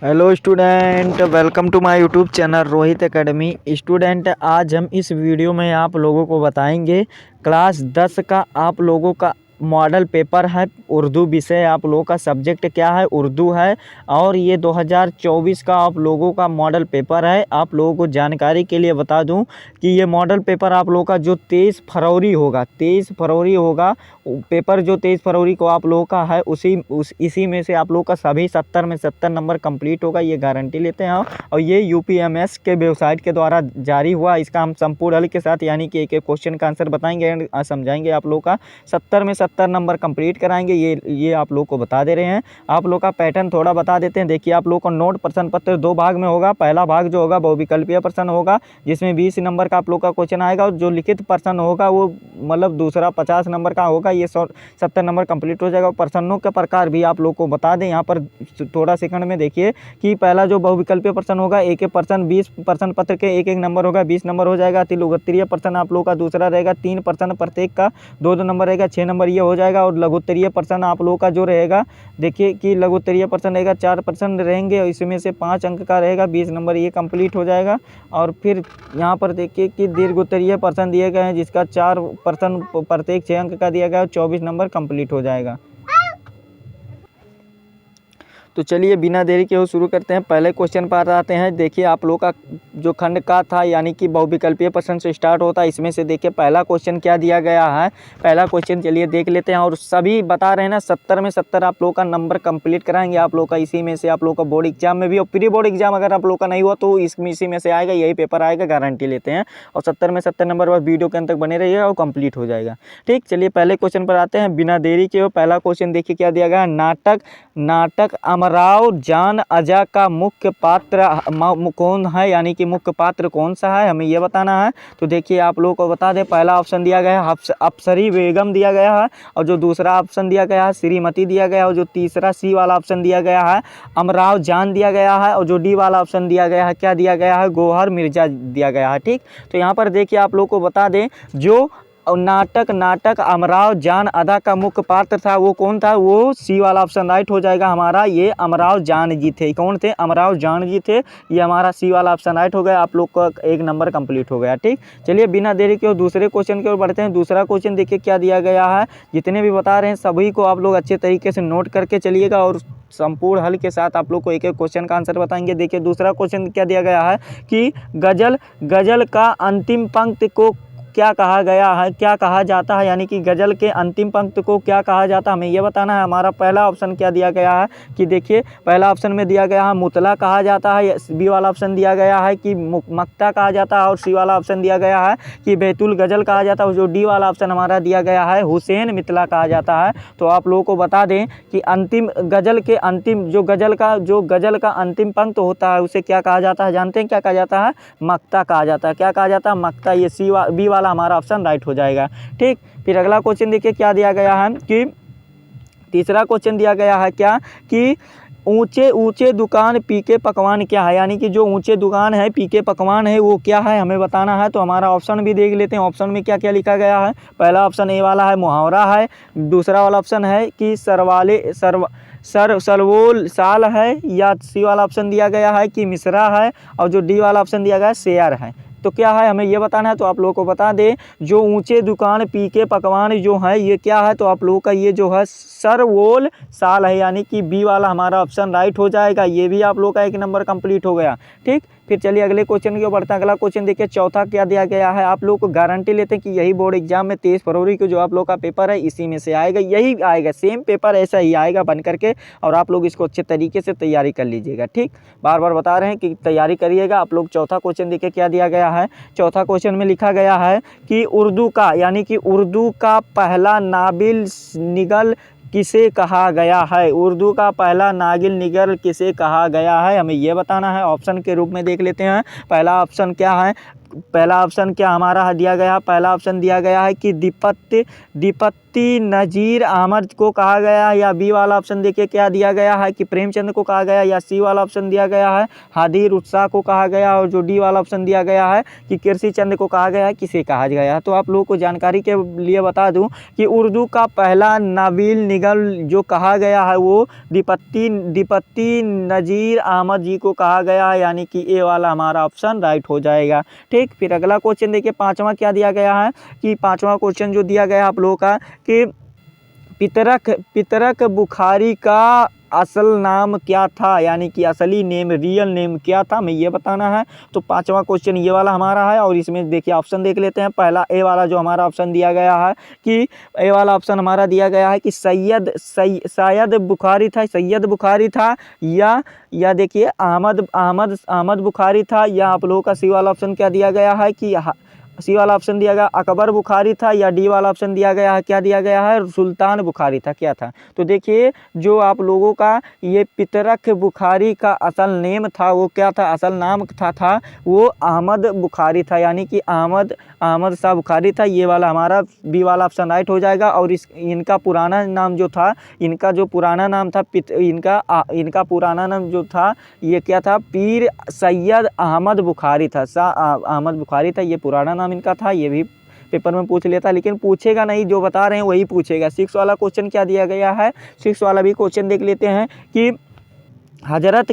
Hello student, welcome to my YouTube channel Rohit academy. Student, आज हम इस वीडियो में आप लोगों को बताएंगे क्लास 10 का आप लोगों का मॉडल पेपर है। उर्दू विषय आप लोगों का सब्जेक्ट क्या है? उर्दू है। और ये 2024 का आप लोगों का मॉडल पेपर है। आप लोगों को जानकारी के लिए बता दूं कि ये मॉडल पेपर आप लोगों का जो 23 फरवरी होगा, 23 फरवरी होगा पेपर। जो 23 फरवरी को आप लोगों का है इसी में से आप लोगों का सभी 70 में 70 नंबर कंप्लीट होगा, ये गारंटी लेते हैं। और ये यूपीएमएस के वेबसाइट के द्वारा जारी हुआ। इसका हम संपूर्ण हल के साथ यानी कि एक एक क्वेश्चन का आंसर बताएंगे एंड समझाएंगे। आप लोगों का 70 में 70 नंबर कंप्लीट कराएंगे, ये आप लोग को बता दे रहे हैं। आप लोग का पैटर्न थोड़ा बता देते हैं। देखिए, आप लोग का नोट प्रश्न पत्र 2 भाग में होगा। पहला भाग जो होगा बहुविकल्पीय प्रश्न होगा, जिसमें 20 नंबर का आप लोग का क्वेश्चन आएगा। और जो लिखित प्रश्न होगा वो मतलब दूसरा 50 नंबर का होगा। ये 70 नंबर कंप्लीट हो जाएगा। प्रश्नों के प्रकार भी आप लोग को बता दें यहाँ पर थोड़ा सेकंड में। देखिए कि पहला जो बहुविकल्पीय प्रश्न होगा, एक एक प्रश्न 20 प्रश्न पत्र के एक एक नंबर होगा, 20 नंबर हो जाएगा। उत्तरीय प्रश्न आप लोग का दूसरा रहेगा, 3 प्रश्न प्रत्येक का 2-2 नंबर रहेगा, 6 नंबर ये हो जाएगा। और लघुत्तरीय प्रश्न आप लोगों का जो रहेगा, देखिए कि लघुत्तरीय प्रश्न रहेगा, 4 प्रश्न रहेंगे और इसमें से 5 अंक का रहेगा, 20 नंबर ये कंप्लीट हो जाएगा। और फिर यहाँ पर देखिए कि दीर्घोत्तरीय प्रश्न दिए गए हैं, जिसका 4 प्रश्न प्रत्येक 6 अंक का दिया गया है, 24 नंबर कंप्लीट हो जाएगा। तो चलिए बिना देरी के शुरू करते हैं। पहले क्वेश्चन पर आते हैं। देखिए, आप लोग का जो खंड का था यानी कि बहुविकल्पीय प्रश्न से स्टार्ट होता है। इसमें से देखिए पहला क्वेश्चन क्या दिया गया है। पहला क्वेश्चन चलिए देख लेते हैं। और सभी बता रहे हैं ना, 70 में 70 आप लोग का नंबर कंप्लीट कराएंगे। आप लोग का इसी में से आप लोग का बोर्ड एग्जाम में भी और प्री बोर्ड एग्जाम अगर आप लोग का नहीं हुआ तो इसी में से आएगा, यही पेपर आएगा, गारंटी लेते हैं। और 70 में 70 नंबर बाद वीडियो के अंत तक बने रहिएगा और कंप्लीट हो जाएगा। ठीक, चलिए पहले क्वेश्चन पर आते हैं बिना देरी के। पहला क्वेश्चन देखिए क्या दिया गया है। नाटक अमराव जान अजा का मुख्य पात्र कौन है, यानी कि मुख्य पात्र कौन सा है, हमें यह बताना है। तो देखिए आप लोगों को बता दें, पहला ऑप्शन दिया गया है अप्सरी बेगम दिया गया है। और जो दूसरा ऑप्शन दिया गया है श्रीमती दिया गया है। और जो तीसरा सी वाला ऑप्शन दिया गया है अमराव जान दिया गया है। और जो डी वाला ऑप्शन दिया गया है क्या दिया गया है, गौहर मिर्जा दिया गया है। ठीक, तो यहाँ पर देखिए आप लोग को बता दें, जो और नाटक अमराव जान अदा का मुख्य पात्र था वो कौन था, वो सी वाला ऑप्शन राइट हो जाएगा हमारा। ये अमराव जान जी थे। कौन थे? अमराव जान जी थे। ये हमारा सी वाला ऑप्शन राइट हो गया। आप लोग का एक नंबर कंप्लीट हो गया। ठीक, चलिए बिना देरी के दूसरे क्वेश्चन की ओर बढ़ते हैं। दूसरा क्वेश्चन देखिए क्या दिया गया है। जितने भी बता रहे हैं सभी को आप लोग अच्छे तरीके से नोट करके चलिएगा और संपूर्ण हल के साथ आप लोग को एक एक क्वेश्चन का आंसर बताएंगे। देखिए दूसरा क्वेश्चन क्या दिया गया है कि गजल का अंतिम पंक्ति को क्या कहा गया है, क्या कहा जाता है, यानी कि गजल के अंतिम पंक्ति को क्या कहा जाता है, हमें यह बताना है। हमारा पहला ऑप्शन क्या दिया गया है कि देखिए पहला ऑप्शन में दिया गया है मुतला कहा जाता है। बी वाला ऑप्शन दिया गया है कि मक्ता कहा जाता है। और सी वाला ऑप्शन दिया गया है कि बैतुल गजल कहा जाता है। जो डी वाला ऑप्शन हमारा दिया गया है हुसैन मितला कहा जाता है। तो आप लोगों को बता दें कि अंतिम गजल के अंतिम जो गजल का अंतिम पंक्ति होता है उसे क्या कहा जाता है, जानते हैं क्या कहा जाता है? मक्ता कहा जाता है। क्या कहा जाता है? मक्ता। ये बी वाला हमारा ऑप्शन राइट हो जाएगा। ठीक, फिर अगला क्वेश्चन देखिए क्या दिया गया है कि तीसरा क्वेश्चन दिया गया है क्या कि ऊंचे दुकान पीके पकवान क्या है, यानी कि जो ऊंचे दुकान है पीके पकवान है वो क्या है, हमें बताना है। तो हमारा ऑप्शन भी देख लेते हैं। ऑप्शन में क्या क्या लिखा गया है। पहला ऑप्शन ए वाला है मुहावरा है। दूसरा वाला ऑप्शन है कि सरवोल साल है। या सी वाला ऑप्शन दिया गया है कि मिसरा है। और जो डी वाला ऑप्शन दिया गया है शेयर है। तो क्या है, हमें ये बताना है। तो आप लोगों को बता दें, जो ऊंचे दुकान पीके पकवान जो है ये क्या है, तो आप लोगों का ये जो है सरवोल साल है, यानी कि बी वाला हमारा ऑप्शन राइट हो जाएगा। ये भी आप लोगों का एक नंबर कंप्लीट हो गया। ठीक, फिर चलिए अगले क्वेश्चन की ओर बढ़ते हैं। अगला क्वेश्चन देखिए चौथा क्या दिया गया है। आप लोगों को गारंटी लेते हैं कि यही बोर्ड एग्जाम में 23 फरवरी को जो आप लोग का पेपर है इसी में से आएगा, यही आएगा, सेम पेपर ऐसा ही आएगा बन करके। और आप लोग इसको अच्छे तरीके से तैयारी कर लीजिएगा। ठीक, बार बार बता रहे हैं कि तैयारी करिएगा आप लोग। चौथा क्वेश्चन देखिए क्या दिया गया है। चौथा क्वेश्चन में लिखा गया है कि उर्दू का यानी कि उर्दू का पहला नाबिल निगल किसे कहा गया है। उर्दू का पहला नागिल निगल किसे कहा गया है, हमें यह बताना है। ऑप्शन के रूप में देख लेते हैं। पहला ऑप्शन क्या है, पहला ऑप्शन क्या हमारा दिया गया। पहला ऑप्शन दिया गया है कि दीपत दिपत्ति नज़ीर अहमद को कहा गया है, या बी वाला ऑप्शन देखिए क्या दिया गया है कि प्रेमचंद को कहा गया, या सी वाला ऑप्शन दिया गया है हादिर उत्साह को कहा गया, और जो डी वाला ऑप्शन दिया गया है कि कीर्ति चंद को कहा गया है, किसे कहा गया है। तो आप लोगों को जानकारी के लिए बता दूं कि उर्दू का पहला नाविल निगल जो कहा गया है वो दिपत्ति नज़ीर अहमद जी को कहा गया है, यानी कि ए वाला हमारा ऑप्शन राइट हो जाएगा। ठीक, फिर अगला क्वेश्चन देखिए पांचवा क्या दिया गया है कि पांचवा क्वेश्चन जो दिया गया है आप लोगों का कि पितरक बुखारी का असल नाम क्या था, यानी कि असली नेम रियल नेम क्या था, हमें ये बताना है। तो पांचवा क्वेश्चन ये वाला हमारा है, और इसमें देखिए ऑप्शन देख लेते हैं। पहला ए वाला जो हमारा ऑप्शन दिया गया है कि ए वाला ऑप्शन हमारा दिया गया है कि सैयद बुखारी था, या देखिए अहमद बुखारी था, या आप लोगों का सी वाला ऑप्शन क्या दिया गया है कि सी वाला ऑप्शन दिया गया अकबर बुखारी था, या डी वाला ऑप्शन दिया गया है क्या दिया गया है सुल्तान बुखारी था, क्या था। तो देखिए जो आप लोगों का ये पितरक बुखारी का असल नेम था वो क्या था, असल नाम था वो अहमद बुखारी था, यानी कि अहमद शाह बुखारी था। ये वाला हमारा बी वाला ऑप्शन राइट हो जाएगा। और इनका पुराना नाम जो था, इनका जो पुराना नाम था इनका पुराना नाम जो था ये क्या था, पीर सैयद अहमद बुखारी था, अहमद बुखारी था, ये पुराना नाम इनका था। ये भी पेपर में पूछ लेता, लेकिन पूछेगा नहीं, जो बता रहे हैं वही पूछेगा। 6 वाला क्वेश्चन क्या दिया गया है, 6 वाला भी क्वेश्चन देख लेते हैं कि हजरत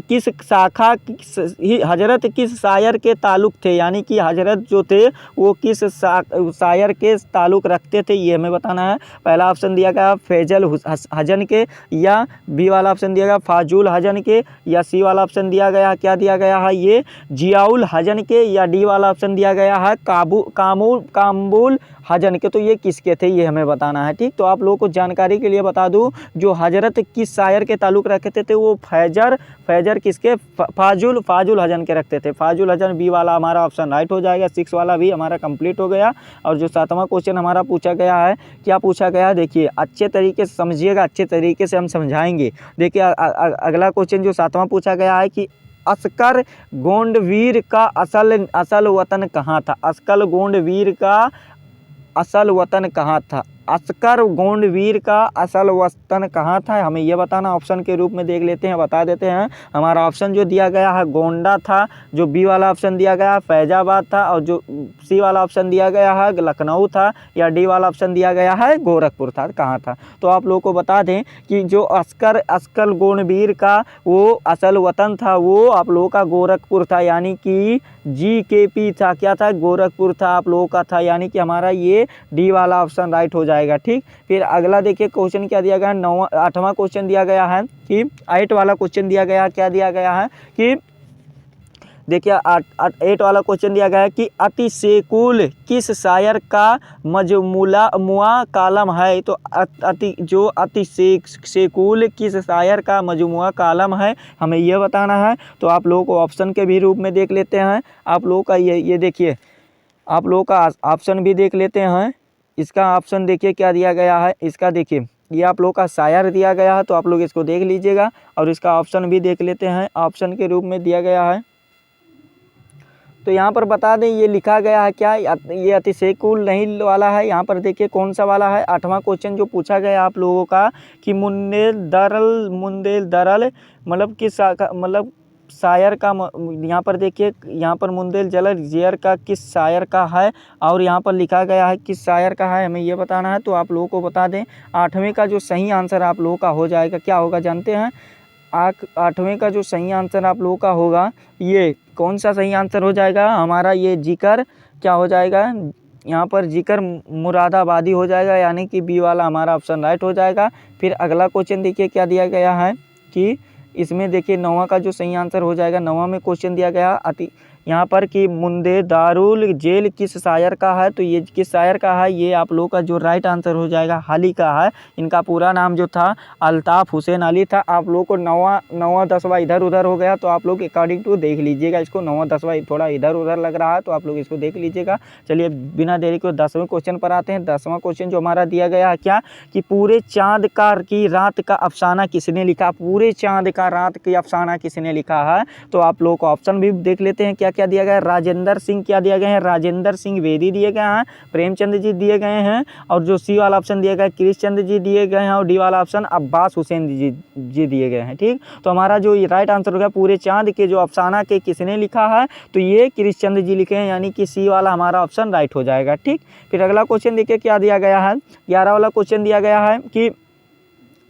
किस शायर के ताल्लुक़ थे, यानी कि हजरत जो थे वो किस शायर के ताल्लुक़ रखते थे, ये हमें बताना है। पहला ऑप्शन दिया गया फैजल हजन के, या बी वाला ऑप्शन दिया गया फाजुल हजन के, या सी वाला ऑप्शन दिया गया क्या दिया गया है ये जियाउल हजन के, या डी वाला ऑप्शन दिया गया है काबुल हजन के। तो ये किसके थे ये हमें बताना है। ठीक, तो आप लोगों को जानकारी के लिए बता दूं जो हजरत किस शायर के ताल्लुक़ रखते थे वो फैजर किसके फाजुल हजन के रखते थे, फाजुल हजन। बी वाला हमारा ऑप्शन राइट हो जाएगा। 6 वाला भी हमारा कंप्लीट हो गया। और जो 7वां क्वेश्चन हमारा पूछा गया है, क्या पूछा गया है देखिए, अच्छे तरीके से समझिएगा, अच्छे तरीके से हम समझाएंगे। देखिए अगला क्वेश्चन जो 7वां पूछा गया है कि अस्कर गोंडवीर का असल वतन कहाँ था, अस्कर गोंडवीर का असल वतन कहाँ था, अस्कर गोंडवीर का असल वतन कहाँ था, हमें यह बताना। ऑप्शन के रूप में देख लेते हैं, बता देते हैं। हमारा ऑप्शन जो दिया गया है गोंडा था, जो बी वाला ऑप्शन दिया गया है फैजाबाद था, और जो सी वाला ऑप्शन दिया गया है लखनऊ था, या डी वाला ऑप्शन दिया गया है गोरखपुर था, कहाँ था। तो आप लोगों को बता दें कि जो अस्कर गोंडवीर का वो असल वतन था वो आप लोगों का गोरखपुर था, यानी कि GKP था, क्या था गोरखपुर था आप लोगों का था, यानी कि हमारा ये डी वाला ऑप्शन राइट हो जाएगा। ठीक, फिर अगला देखिए क्वेश्चन क्या दिया गया है, 8वां क्वेश्चन दिया गया है कि 8 वाला क्वेश्चन दिया गया, क्या दिया गया है कि देखिए 8 वाला क्वेश्चन दिया गया है कि अतिशेकुल किस शायर का मजमुआ कालम है। तो अतिशेकुल किस शायर का मजमुआ कालम है, हमें यह बताना है। तो आप लोगों को ऑप्शन के भी रूप में देख लेते हैं। आप लोगों का ये देखिए, आप लोगों का ऑप्शन भी देख लेते हैं। इसका ऑप्शन देखिए क्या दिया गया है, इसका देखिए ये आप लोगों का शायर दिया गया है, तो आप लोग इसको देख लीजिएगा। और इसका ऑप्शन भी देख लेते हैं, ऑप्शन के रूप में दिया गया है। तो यहाँ पर बता दें ये लिखा गया है क्या, ये अतिशेकुल नहीं वाला है। यहाँ पर देखिए कौन सा वाला है। 8वां क्वेश्चन जो पूछा गया आप लोगों का कि मुंदेल दरल मतलब किस मतलब शायर का, यहाँ पर देखिए यहाँ पर मुंदेल जलल जेयर का किस शायर का है, और यहाँ पर लिखा गया है किस शायर का है, हमें ये बताना है। तो आप लोगों को बता दें 8वें का जो सही आंसर आप लोगों का हो जाएगा, क्या होगा जानते हैं। 8वें का जो सही आंसर आप लोगों का होगा, ये कौन सा सही आंसर हो जाएगा हमारा, ये जिक्र क्या हो जाएगा, यहाँ पर जिक्र मुरादाबादी हो जाएगा, यानी कि बी वाला हमारा ऑप्शन राइट हो जाएगा। फिर अगला क्वेश्चन देखिए क्या दिया गया है कि इसमें देखिए 9वां का जो सही आंसर हो जाएगा, 9वां में क्वेश्चन दिया गया यहाँ पर कि मुंदे दारुल जेल किस शायर का है। तो ये किस शायर का है, ये आप लोगों का जो राइट आंसर हो जाएगा हाली का है। इनका पूरा नाम जो था अल्ताफ़ हुसैन अली था। आप लोगों को 9वां 10वां इधर उधर हो गया, तो आप लोग अकॉर्डिंग टू देख लीजिएगा इसको। 9वां 10वां थोड़ा इधर उधर लग रहा है, तो आप लोग इसको देख लीजिएगा। चलिए बिना देरी को 10वें क्वेश्चन पर आते हैं। 10वां क्वेश्चन जो हमारा दिया गया है क्या कि पूरे चाँद की रात का अफसाना किसने लिखा, पूरे चाँद का रात की अफसाना किसने लिखा है। तो आप लोगों को ऑप्शन भी देख लेते हैं क्या क्या दिया गया है, राजेंद्र सिंह क्या दिया गया है, राजेंद्र सिंह बेदी दिए गए हैं, प्रेमचंद जी दिए गए हैं, और जो सी वाला ऑप्शन दिया गया है कृष्णचंद्र जी दिए गए हैं, और डी वाला ऑप्शन अब्बास हुसैन जी दिए गए हैं। ठीक, तो हमारा जो राइट आंसर होगा पूरे चांद के जो अफसाना के किसने लिखा है, तो ये कृष्णचंद्र जी लिखे हैं, यानी कि सी वाला हमारा ऑप्शन राइट हो जाएगा। ठीक, फिर अगला क्वेश्चन देखिए क्या दिया गया है, 11 वाला क्वेश्चन दिया गया है कि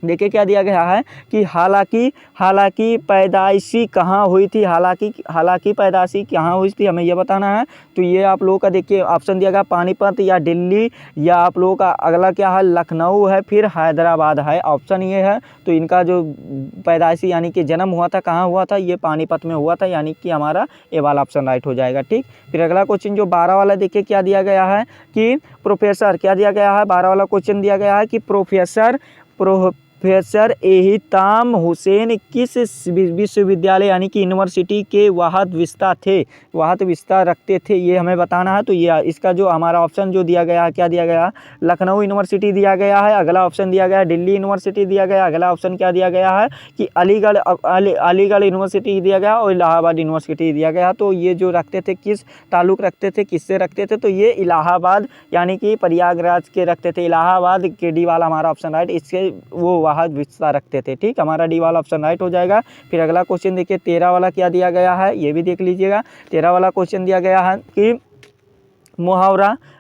देखिए क्या दिया गया है कि हालांकि पैदाइशी कहाँ हुई थी, हालांकि पैदाइशी कहाँ हुई थी, हमें यह बताना है। तो ये आप लोगों का देखिए ऑप्शन दिया गया पानीपत या दिल्ली, या आप लोगों का अगला क्या है लखनऊ है, फिर हैदराबाद है, ऑप्शन ये है। तो इनका जो पैदाइशी यानी कि जन्म हुआ था कहाँ हुआ था, ये पानीपत में हुआ था, यानी कि हमारा ए वाला ऑप्शन राइट हो जाएगा। ठीक, फिर अगला क्वेश्चन जो 12 वाला देखिए क्या दिया गया है कि प्रोफेसर क्या दिया गया है, 12 वाला क्वेश्चन दिया गया है कि प्रोफेसर एहिताम हुसैन किस विश्वविद्यालय यानी कि यूनिवर्सिटी के वाहद विस्तार रखते थे, ये हमें बताना है। तो ये इसका जो हमारा ऑप्शन जो दिया गया है क्या दिया गया, लखनऊ यूनिवर्सिटी दिया गया है, अगला ऑप्शन दिया गया है दिल्ली यूनिवर्सिटी दिया गया, अगला ऑप्शन क्या दिया गया है कि अलीगढ़ यूनिवर्सिटी दिया गया, और इलाहाबाद यूनिवर्सिटी दिया गया। तो ये जो रखते थे किस ताल्लुक़ रखते थे, किससे रखते थे, तो ये इलाहाबाद यानी कि प्रयागराज के रखते थे, इलाहाबाद के डी वाला हमारा ऑप्शन राइट, इसके वो वाहद विस्तार रखते थे। ठीक, हमारा डी वाला ऑप्शन राइट हो जाएगा। फिर अगला क्वेश्चन देखिए 13 वाला क्या दिया गया है, ये भी देख लीजिएगा। 13 वाला क्वेश्चन दिया गया है कि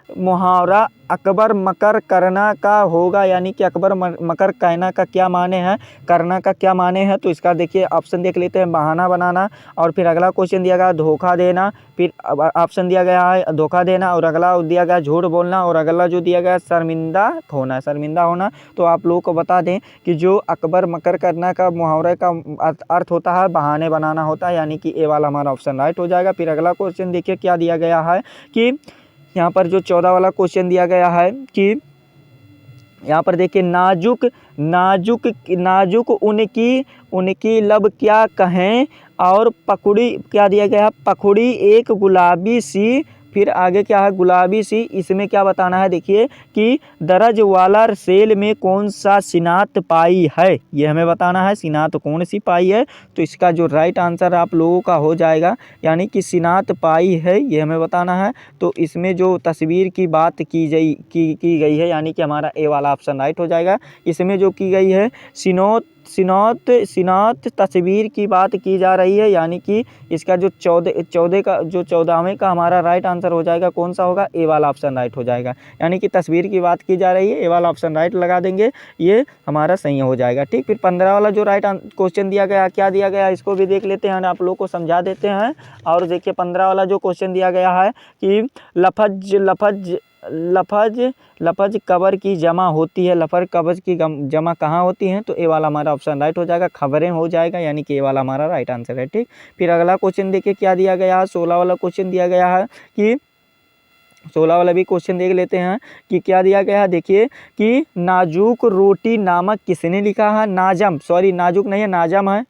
मुहावरा अकबर मकर करना का होगा, यानी कि अकबर मकर कहना का क्या माने हैं, करना का क्या माने हैं। तो इसका देखिए ऑप्शन देख लेते हैं, बहाना बनाना, और फिर अगला क्वेश्चन दिया गया धोखा देना, फिर ऑप्शन दिया गया है धोखा देना, और अगला दिया गया झूठ बोलना, और अगला जो दिया गया शर्मिंदा होना। तो आप लोगों को बता दें कि जो अकबर मकर करना का मुहावरे का अर्थ होता है बहाने बनाना होता है, यानी कि ए वाला हमारा ऑप्शन राइट हो जाएगा। फिर अगला क्वेश्चन देखिए क्या दिया गया है कि यहाँ पर जो 14 वाला क्वेश्चन दिया गया है कि यहाँ पर देखिए नाजुक उनकी लब क्या कहें, और पखुड़ी क्या दिया गया है, पखुड़ी एक गुलाबी सी, फिर आगे क्या है गुलाबी सी, इसमें क्या बताना है देखिए कि दरज वाला सेल में कौन सा सिनात पाई है, ये हमें बताना है सिनात कौन सी पाई है। तो इसका जो राइट आंसर आप लोगों का हो जाएगा, यानी कि सिनात पाई है, ये हमें बताना है। तो इसमें जो तस्वीर की बात की गई है, यानी कि हमारा ए वाला ऑप्शन राइट हो जाएगा। इसमें जो की गई है सिनौत तस्वीर की बात की जा रही है, यानी कि इसका जो 14वें का हमारा राइट आंसर हो जाएगा कौन सा होगा, ए वाला ऑप्शन राइट हो जाएगा। यानी कि तस्वीर की बात की जा रही है, ए वाला ऑप्शन राइट लगा देंगे, ये हमारा सही हो जाएगा। ठीक, फिर 15 वाला जो राइट क्वेश्चन दिया गया क्या दिया गया, इसको भी देख लेते हैं, आप लोग को समझा देते हैं। और देखिए 15 वाला जो क्वेश्चन दिया गया है कि लफज कबर की जमा होती है, लफज कबर की जमा कहाँ होती है, तो ए वाला हमारा ऑप्शन राइट हो जाएगा, खबरें हो जाएगा, यानी कि ए वाला हमारा राइट आंसर है। ठीक, फिर अगला क्वेश्चन देखिए क्या दिया गया है, 16 वाला क्वेश्चन दिया गया है कि 16 वाला भी क्वेश्चन देख लेते हैं कि क्या दिया गया है। देखिए कि नाजुक रोटी नामक किसने लिखा है, नाजुक नहीं है, नाजम है,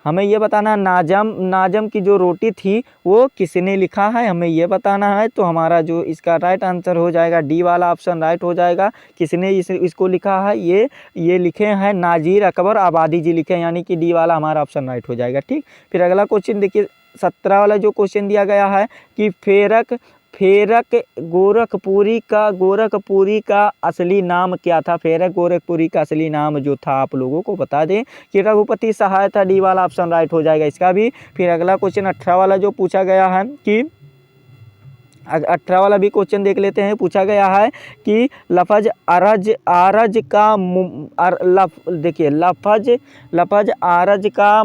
हमें ये बताना है नाजम की जो रोटी थी वो किसने लिखा है, हमें ये बताना है। तो हमारा जो इसका राइट आंसर हो जाएगा डी वाला ऑप्शन राइट हो जाएगा। किसने इसको लिखा है, ये लिखे हैं नाजीर अकबर आबादी जी लिखे हैं, यानी कि डी वाला हमारा ऑप्शन राइट हो जाएगा। ठीक, फिर अगला क्वेश्चन देखिए 17 वाला जो क्वेश्चन दिया गया है कि फेरक गोरखपुरी का असली नाम क्या था, फेरक गोरखपुरी का असली नाम जो था आप लोगों को बता दें कि रघुपति सहाय था, डी वाला ऑप्शन राइट हो जाएगा इसका भी। फिर अगला क्वेश्चन 18 वाला जो पूछा गया है कि 18 वाला भी क्वेश्चन देख लेते हैं, पूछा गया है कि लफज आरज का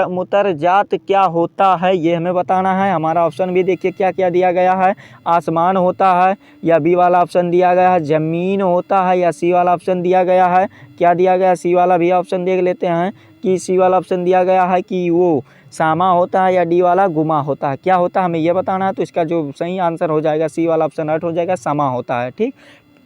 मुतरजात क्या होता है, ये हमें बताना है। हमारा ऑप्शन भी देखिए क्या क्या दिया गया है, आसमान होता है, या बी वाला ऑप्शन दिया गया है ज़मीन होता है, या सी वाला ऑप्शन दिया गया है क्या दिया गया, सी वाला भी ऑप्शन देख लेते हैं कि सी वाला ऑप्शन दिया गया है कि वो सामा होता है, या डी वाला गुमा होता है, क्या होता है हमें यह बताना है। तो इसका जो सही आंसर हो जाएगा सी वाला ऑप्शन राइट हो जाएगा, सामा होता है। ठीक,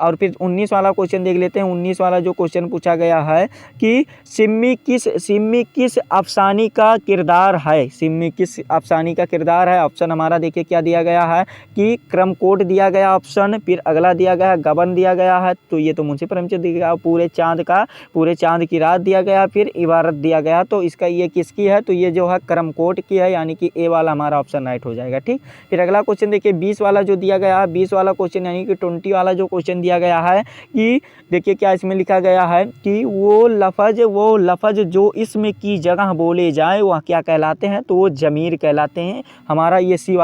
और फिर 19 वाला क्वेश्चन देख लेते हैं। 19 वाला जो क्वेश्चन पूछा गया है कि सिम्मी किस अफसानी का किरदार है। सिम्मी किस अफसानी का किरदार है। ऑप्शन हमारा देखिए क्या दिया गया है कि क्रमकोट दिया गया ऑप्शन, फिर अगला दिया गया है गबन दिया गया है, तो ये तो मुंशी प्रेमचंद दिया गया, पूरे चांद की रात दिया गया, फिर इबारत दिया गया। तो इसका ये किसकी है, तो ये जो है क्रमकोट की है, यानी कि ए वाला हमारा ऑप्शन राइट हो जाएगा। ठीक, फिर अगला क्वेश्चन देखिए 20 वाला जो दिया गया है, 20 वाला क्वेश्चन यानी कि 20 वाला जो क्वेश्चन दिया गया है कि देखिए क्या इसमें लिखा गया है कि वो लफज जो इसमें की जगह बोले जाए वह क्या कहलाते हैं, तो वो जमीर कहलाते हैं। हमारा ये सी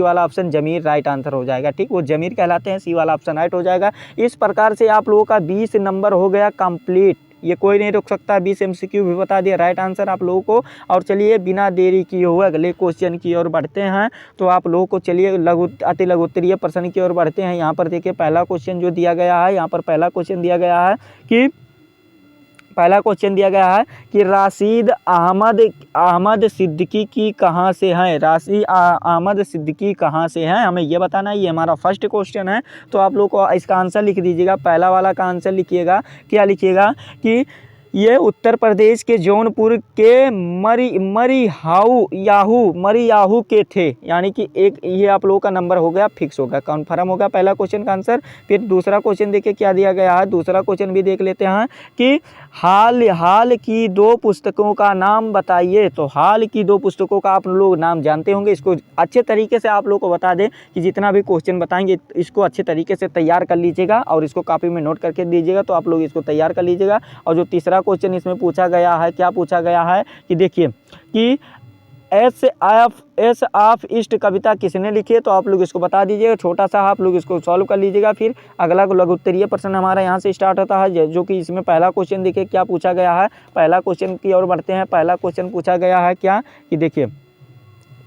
वाला ऑप्शन जमीर राइट आंसर हो जाएगा। ठीक, वो जमीर कहलाते हैं, सी वाला ऑप्शन राइट हो जाएगा। इस प्रकार से आप लोगों का 20 नंबर हो गया कंप्लीट, ये कोई नहीं रोक सकता। 20 MCQ भी बता दिया राइट आंसर आप लोगों को। और चलिए बिना देरी किए हुए अगले क्वेश्चन की ओर बढ़ते हैं। तो आप लोगों को चलिए अति लघुत्तरीय प्रश्न की ओर बढ़ते हैं। यहाँ पर देखिए पहला क्वेश्चन जो दिया गया है, यहाँ पर पहला क्वेश्चन दिया गया है कि राशिद अहमद सिद्दीकी की कहाँ से हैं। राशिद अहमद सिद्दीकी कहाँ से हैं, हमें ये बताना है। ये हमारा फर्स्ट क्वेश्चन है। तो आप लोग को इसका आंसर लिख दीजिएगा। पहला वाला का आंसर लिखिएगा, क्या लिखिएगा कि ये उत्तर प्रदेश के जौनपुर के मरियाहू के थे, यानी कि एक ये आप लोगों का नंबर हो गया फिक्स होगा, कन्फर्म होगा पहला क्वेश्चन का आंसर। फिर दूसरा क्वेश्चन देखिए क्या दिया गया है, दूसरा क्वेश्चन भी देख लेते हैं कि हाल की 2 पुस्तकों का नाम बताइए। तो हाल की 2 पुस्तकों का आप लोग नाम जानते होंगे, इसको अच्छे तरीके से आप लोग को बता दें कि जितना भी क्वेश्चन बताएंगे इसको अच्छे तरीके से तैयार कर लीजिएगा और इसको कॉपी में नोट करके दीजिएगा। तो आप लोग इसको तैयार कर लीजिएगा। और जो तीसरा क्वेश्चन इसमें पूछा गया है, क्या पूछा गया है कि देखिए कि एस ऑफ ईस्ट कविता किसने लिखी है, तो आप लोग इसको बता दीजिएगा। छोटा सा आप लोग इसको सॉल्व कर लीजिएगा। फिर अगला लघुत्तरीय प्रश्न हमारा यहाँ से स्टार्ट होता है, जो कि इसमें पहला क्वेश्चन देखिए क्या पूछा गया है। पहला क्वेश्चन की ओर बढ़ते हैं। पहला क्वेश्चन पूछा गया है क्या कि देखिए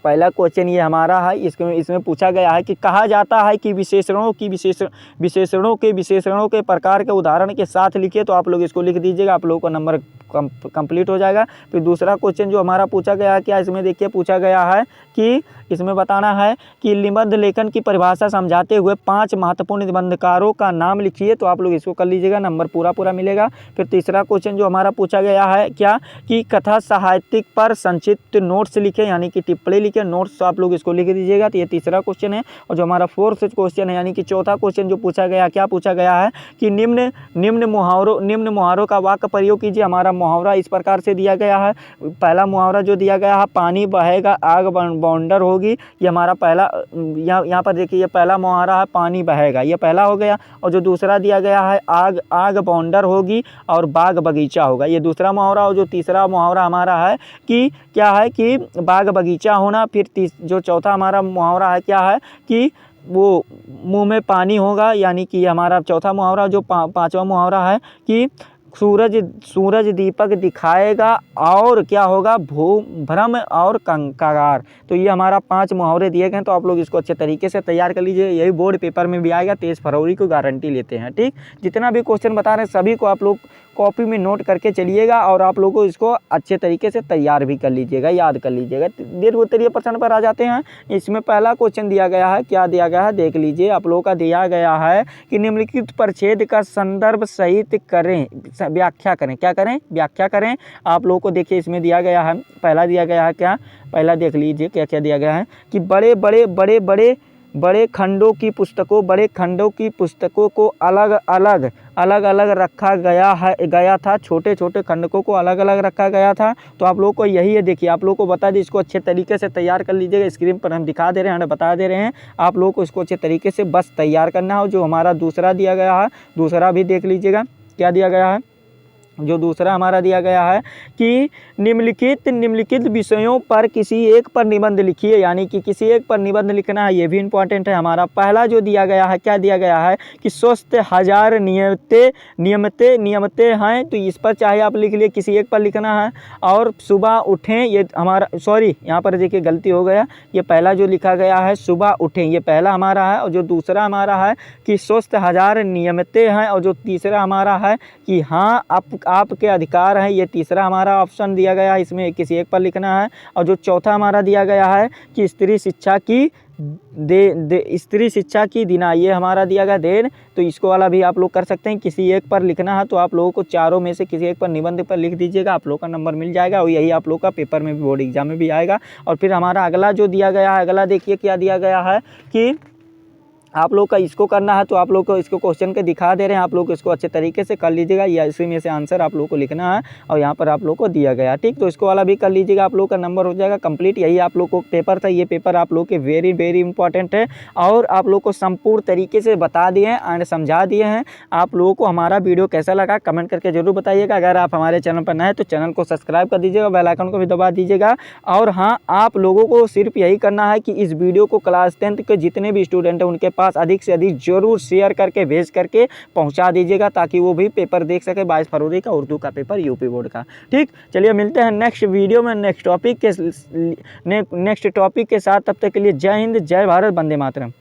पहला क्वेश्चन ये हमारा है, इसमें पूछा गया है कि कहा जाता है कि विशेषणों के प्रकार के उदाहरण के साथ लिखिए। तो आप लोग इसको लिख दीजिएगा, आप लोगों का नंबर कंप्लीट हो जाएगा। फिर दूसरा क्वेश्चन जो हमारा पूछा गया है, क्या इसमें देखिए पूछा गया है कि इसमें बताना है कि निबंध लेखन की परिभाषा समझाते हुए 5 महत्वपूर्ण निबंधकारों का नाम लिखिए। तो आप लोग इसको कर लीजिएगा, नंबर पूरा मिलेगा। फिर तीसरा क्वेश्चन जो हमारा पूछा गया है क्या कि कथा साहित्यिक पर संक्षिप्त नोट्स लिखे, यानी कि टिप्पणी लिखे, नोट्स आप लोग इसको लिख दीजिएगा। तो ये तीसरा क्वेश्चन है। और जो हमारा फोर्थ क्वेश्चन है यानी कि चौथा क्वेश्चन जो पूछा गया, क्या पूछा गया है कि निम्न मुहावरों का वाक्य प्रयोग कीजिए। हमारा मुहावरा इस प्रकार से दिया गया है। पहला मुहावरा जो दिया गया है, पानी बहेगा आग बौंडर होगी। ये हमारा पहला यहाँ पर देखिए, ये पहला मुहावरा है पानी बहेगा, ये पहला हो गया। और जो दूसरा दिया गया है आग बौंडर होगी और बाग बगीचा होगा, ये दूसरा मुहावरा। और जो तीसरा मुहावरा हमारा है कि क्या है कि बाग बगीचा होना। फिर जो चौथा हमारा मुहावरा है क्या है कि वो मुंह में पानी होगा, यानी कि हमारा चौथा मुहावरा। जो पांचवा मुहावरा है कि सूरज दीपक दिखाएगा और क्या होगा भ्रम और कगार। तो ये हमारा 5 मुहावरे दिए गए हैं। तो आप लोग इसको अच्छे तरीके से तैयार कर लीजिए, यही बोर्ड पेपर में भी आएगा। 23 फरवरी को गारंटी लेते हैं। ठीक, जितना भी क्वेश्चन बता रहे हैं सभी को आप लोग कॉपी में नोट करके चलिएगा और आप लोगों को इसको अच्छे तरीके से तैयार भी कर लीजिएगा, याद कर लीजिएगा। दीर्घोत्तरीय प्रश्न पर आ जाते हैं। इसमें पहला क्वेश्चन दिया गया है, क्या दिया गया है देख लीजिए। आप लोगों का दिया गया है कि निम्नलिखित परिच्छेद का संदर्भ सहित करें, व्याख्या करें। क्या करें? व्याख्या करें। आप लोगों को देखिए इसमें दिया गया है, पहला दिया गया है क्या, पहला देख लीजिए क्या क्या दिया गया है कि बड़े खंडों की पुस्तकों को अलग अलग रखा गया था। छोटे छोटे खंडकों को अलग अलग रखा गया था। तो आप लोगों को यही है, देखिए आप लोगों को बता दें, इसको अच्छे तरीके से तैयार कर लीजिएगा। स्क्रीन पर हम दिखा दे रहे हैं, बता दे रहे हैं, आप लोगों को इसको अच्छे तरीके से बस तैयार करना हो। जो हमारा दूसरा दिया गया है, दूसरा भी देख लीजिएगा क्या दिया गया है। जो दूसरा हमारा दिया गया है कि निम्नलिखित विषयों पर किसी एक पर निबंध लिखिए, यानी कि किसी एक पर निबंध लिखना है, ये भी इंपॉर्टेंट है। हमारा पहला जो दिया गया है, क्या दिया गया है कि स्वस्थ हजार नियमते हैं। तो इस पर चाहे आप लिख लिए, किसी एक पर लिखना है। और सुबह उठें, ये हमारा यहाँ पर देखिए गलती हो गया, ये पहला जो लिखा गया है सुबह उठें, ये पहला हमारा है। और जो दूसरा हमारा है कि स्वस्थ हजार नियमते हैं। और जो तीसरा हमारा है कि हाँ आपके अधिकार हैं, ये तीसरा हमारा ऑप्शन दिया गया है, इसमें किसी एक पर लिखना है। और जो चौथा हमारा दिया गया है कि स्त्री शिक्षा की स्त्री शिक्षा की दिना, ये हमारा दिया गया देन, तो इसको वाला भी आप लोग कर सकते हैं। किसी एक पर लिखना है तो आप लोगों को चारों में से किसी एक पर निबंध पर लिख दीजिएगा, आप लोग का नंबर मिल जाएगा और यही आप लोग का पेपर में भी, बोर्ड एग्जाम में भी आएगा। और फिर हमारा अगला जो दिया गया है, अगला देखिए क्या दिया गया है कि आप लोग का इसको करना है, तो आप लोग को इसको क्वेश्चन के दिखा दे रहे हैं, आप लोग इसको अच्छे तरीके से कर लीजिएगा, या इसी में से आंसर आप लोग को लिखना है और यहाँ पर आप लोग को दिया गया, ठीक। तो इसको वाला भी कर लीजिएगा, आप लोग का नंबर हो जाएगा कंप्लीट। यही आप लोग को पेपर था, ये पेपर आप लोग के वेरी वेरी इंपॉर्टेंट है और आप लोग को संपूर्ण तरीके से बता दिए हैं एंड समझा दिए हैं। आप लोगों को हमारा वीडियो कैसा लगा कमेंट करके जरूर बताइएगा। अगर आप हमारे चैनल पर नए हैं तो चैनल को सब्सक्राइब कर दीजिएगा, बेल आइकन को भी दबा दीजिएगा। और हाँ, आप लोगों को सिर्फ यही करना है कि इस वीडियो को क्लास 10th के जितने भी स्टूडेंट हैं उनके पास अधिक से अधिक जरूर शेयर करके भेज करके पहुंचा दीजिएगा, ताकि वो भी पेपर देख सके 22 फरवरी का उर्दू का पेपर यूपी बोर्ड का, ठीक। चलिए मिलते हैं नेक्स्ट वीडियो में नेक्स्ट टॉपिक के साथ, तब तक के लिए जय हिंद, जय भारत, वंदे मातरम।